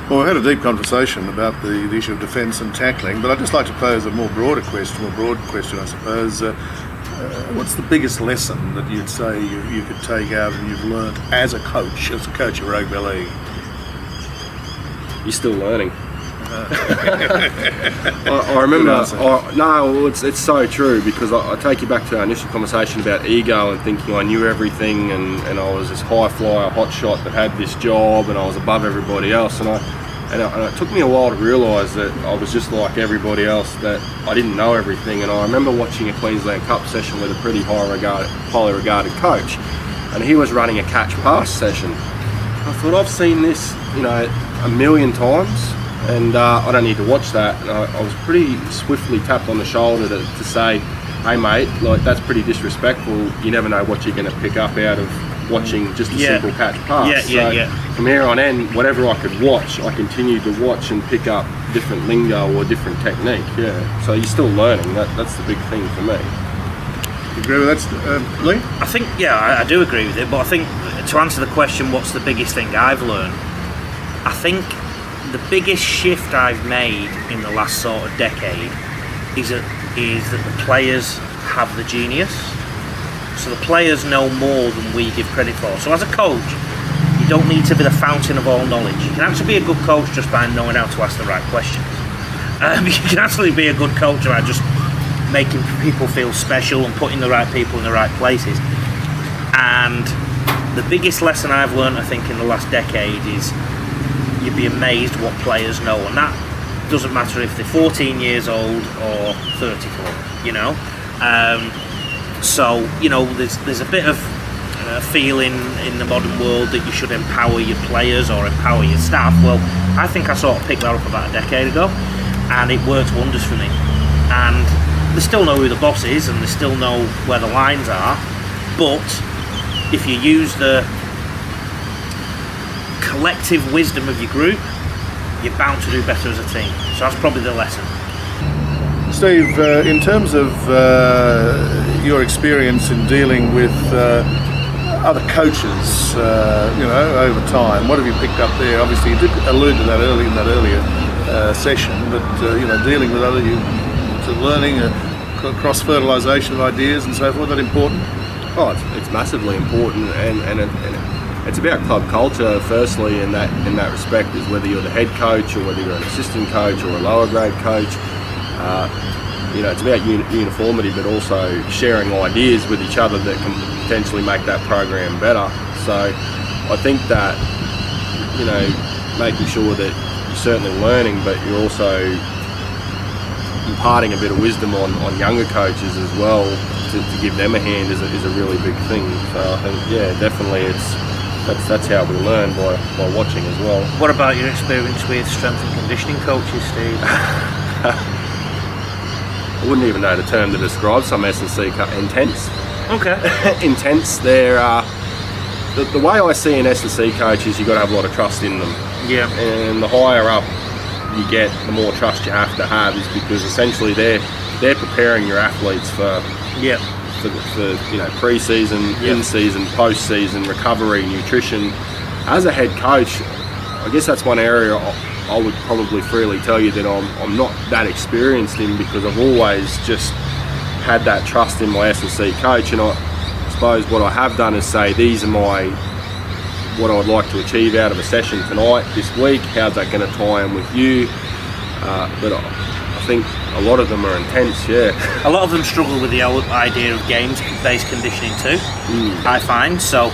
Well, we had a deep conversation about the issue of defence and tackling, but I'd just like to pose a more broad question, I suppose. What's the biggest lesson that you'd say you could take out and you've learnt as a coach of rugby league? You're still learning. I remember. It's so true, because I take you back to our initial conversation about ego and thinking I knew everything and I was this high flyer, hot shot that had this job and I was above everybody else. And it took me a while to realise that I was just like everybody else, that I didn't know everything. And I remember watching a Queensland Cup session with a pretty highly regarded coach, and he was running a catch-pass session. I thought, I've seen this, a million times, and I don't need to watch that. And I was pretty swiftly tapped on the shoulder to say, hey mate, that's pretty disrespectful. You never know what you're going to pick up out of watching just a simple catch pass. From here on in, whatever I could watch, I continued to watch and pick up different lingo or different technique. So you're still learning. That's the big thing for me. You agree with that, Lee? I think, I do agree with it, but I think to answer the question, what's the biggest thing I've learned? I think the biggest shift I've made in the last sort of decade is that the players have the genius. So the players know more than we give credit for. So as a coach, you don't need to be the fountain of all knowledge. You can actually be a good coach just by knowing how to ask the right questions. You can actually be a good coach by just making people feel special and putting the right people in the right places. And the biggest lesson I've learned, I think, in the last decade is you'd be amazed what players know. And that doesn't matter if they're 14 years old or 34, So, there's a bit of feeling in the modern world that you should empower your players or empower your staff. Well, I think I sort of picked that up about a decade ago, and it worked wonders for me. And they still know who the boss is, and they still know where the lines are, but if you use the collective wisdom of your group, you're bound to do better as a team. So that's probably the lesson. Steve, in terms of your experience in dealing with other coaches, over time, what have you picked up there? Obviously, you did allude to that in that earlier session, but dealing with other, learning cross-fertilisation of ideas and so forth, that important? Oh, it's massively important, and it's about club culture. Firstly, in that respect, is whether you're the head coach or whether you're an assistant coach or a lower grade coach. It's about uniformity, but also sharing ideas with each other that can potentially make that program better. So I think that, making sure that you're certainly learning, but you're also imparting a bit of wisdom on younger coaches as well to give them a hand is a really big thing. So I think, definitely that's how we learn, by watching as well. What about your experience with strength and conditioning coaches, Steve? I wouldn't even know the term to describe some S&C intense. Okay. Intense. They're the way I see an S&C coach is you've got to have a lot of trust in them. Yeah. And the higher up you get, the more trust you have to have, is because essentially they're preparing your athletes for pre-season, in-season, post-season, recovery, nutrition. As a head coach, I guess that's one area I would probably freely tell you that I'm not that experienced in, because I've always just had that trust in my S&C coach, and I suppose what I have done is say, these are what I would like to achieve out of a session tonight, this week, how's that going to tie in with you? But I think a lot of them are intense, A lot of them struggle with the idea of games-based conditioning too, I find. So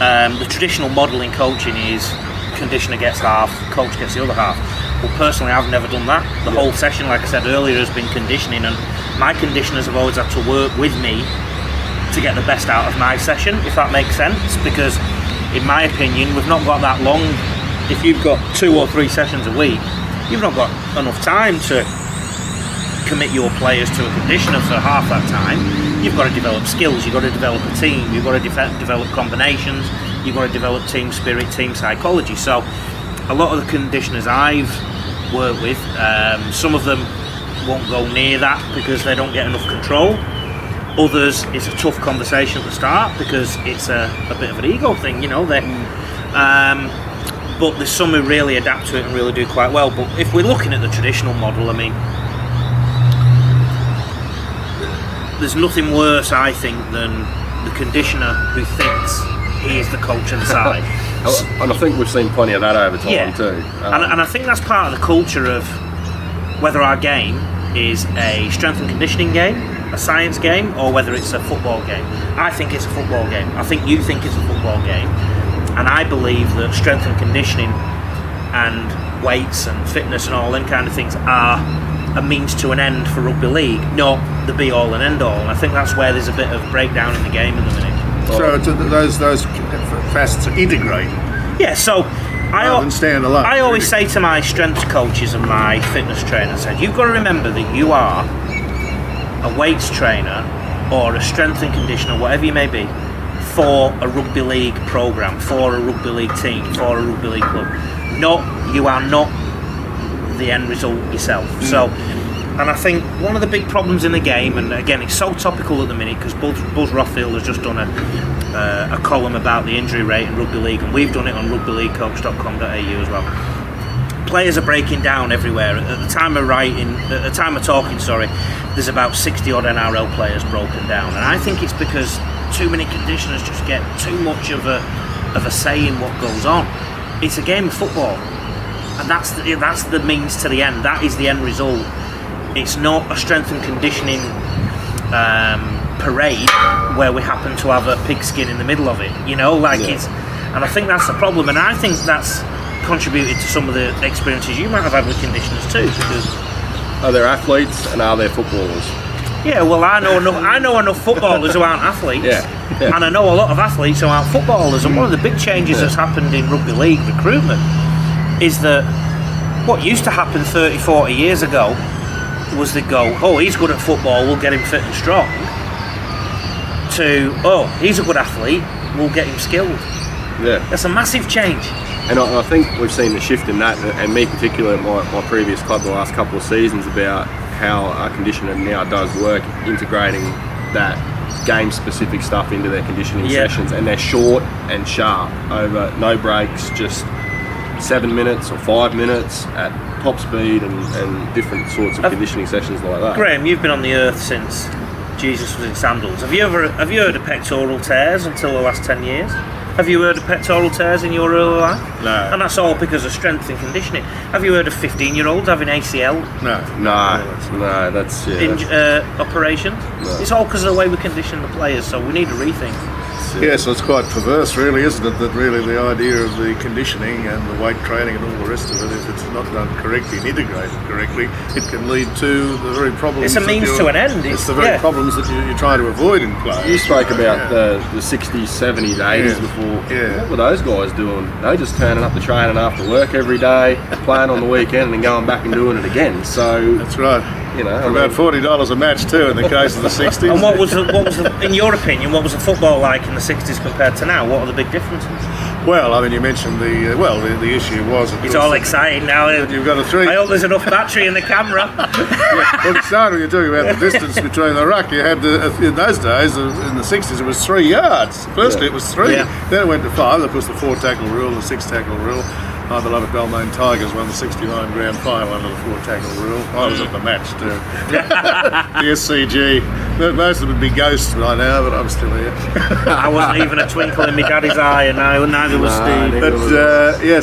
the traditional model in coaching is conditioner gets half, coach gets the other half. Well, personally, I've never done that. The whole session, like I said earlier, has been conditioning, and my conditioners have always had to work with me to get the best out of my session, if that makes sense, because in my opinion, we've not got that long. If you've got 2 or 3 sessions a week, you've not got enough time to commit your players to a conditioner for half that time. You've got to develop skills, you've got to develop a team, you've got to develop combinations, you've got to develop team spirit, team psychology. So a lot of the conditioners I've worked with, some of them won't go near that because they don't get enough control. Others, it's a tough conversation at the start because it's a bit of an ego thing, but there's some who really adapt to it and really do quite well. But if we're looking at the traditional model, I mean, there's nothing worse, I think, than the conditioner who thinks he is the coach of the side. And I think we've seen plenty of that over time too. And I think that's part of the culture of whether our game is a strength and conditioning game, a science game, or whether it's a football game. I think it's a football game. I think you think it's a football game. And I believe that strength and conditioning and weights and fitness and all them kind of things are a means to an end for rugby league, not the be all and end all. And I think that's where there's a bit of breakdown in the game at the minute. So those facets are integrated. Yeah, so rather than stand alone. I always say to my strength coaches and my fitness trainers, I said, you've got to remember that you are a weights trainer or a strength and conditioner, whatever you may be, for a rugby league programme, for a rugby league team, for a rugby league club. You are not the end result yourself. So, and I think one of the big problems in the game, and again it's so topical at the minute because Buzz Rothfield has just done a column about the injury rate in rugby league, and we've done it on rugbyleaguecoach.com.au as well. Players are breaking down everywhere. At the time of talking, there's about 60 odd NRL players broken down, and I think it's because too many conditioners just get too much of a say in what goes on. It's a game of football, and that's the means to the end. That is the end result. It's not a strength and conditioning parade where we happen to have a pigskin in the middle of it. It's, and I think that's the problem, and I think that's contributed to some of the experiences you might have had with conditioners too. Because are there athletes and are there footballers? Yeah, well, I know enough footballers who aren't athletes, yeah. and I know a lot of athletes who aren't footballers. And one of the big changes that's happened in rugby league recruitment is that what used to happen 30, 40 years ago was they go, oh, he's good at football, we'll get him fit and strong, to, oh, he's a good athlete, we'll get him skilled. Yeah. That's a massive change. And I think we've seen the shift in that, and me particularly at my previous club the last couple of seasons, about how our conditioner now does work, integrating that game-specific stuff into their conditioning sessions, and they're short and sharp, over no breaks, just 7 minutes or 5 minutes at top speed, and different sorts of conditioning sessions like that. Graeme, you've been on the earth since Jesus was in sandals. Have you heard of pectoral tears until the last 10 years? Have you heard of pectoral tears in your early life? No. And that's all because of strength and conditioning. Have you heard of 15-year-olds having ACL? No, that's operations? No. It's all because of the way we condition the players, so we need to rethink. Yes, it's quite perverse, really, isn't it? That really the idea of the conditioning and the weight training and all the rest of it, if it's not done correctly and integrated correctly, it can lead to the very problems. It's a means to an end. It's the very problems that you're trying to avoid in play. You spoke about the 60s, 70s, 80s before. Yeah. What were those guys doing? They were just turning up to training after work every day, playing on the weekend, and then going back and doing it again. So that's right. For about $40 a match too in the case of the 60s. And what was in your opinion, what was the football like in the 60s compared to now? What are the big differences? Well, I mean, you mentioned the issue was... It's all exciting now. You've got a three... I hope there's enough battery in the camera. Well, it started when you're talking about the distance between the ruck. You had, in those days, in the 60s, it was 3 yards. Firstly, it was 3. Yeah. Then it went to 5. Of course, the 4-tackle rule, the 6-tackle rule. My beloved Balmain Tigers won the 69 grand final under the 4-tackle rule. I was at the match too. The SCG. Most of them would be ghosts by now, but I'm still here. I wasn't even a twinkle in my daddy's eye, and neither was Steve. But yes,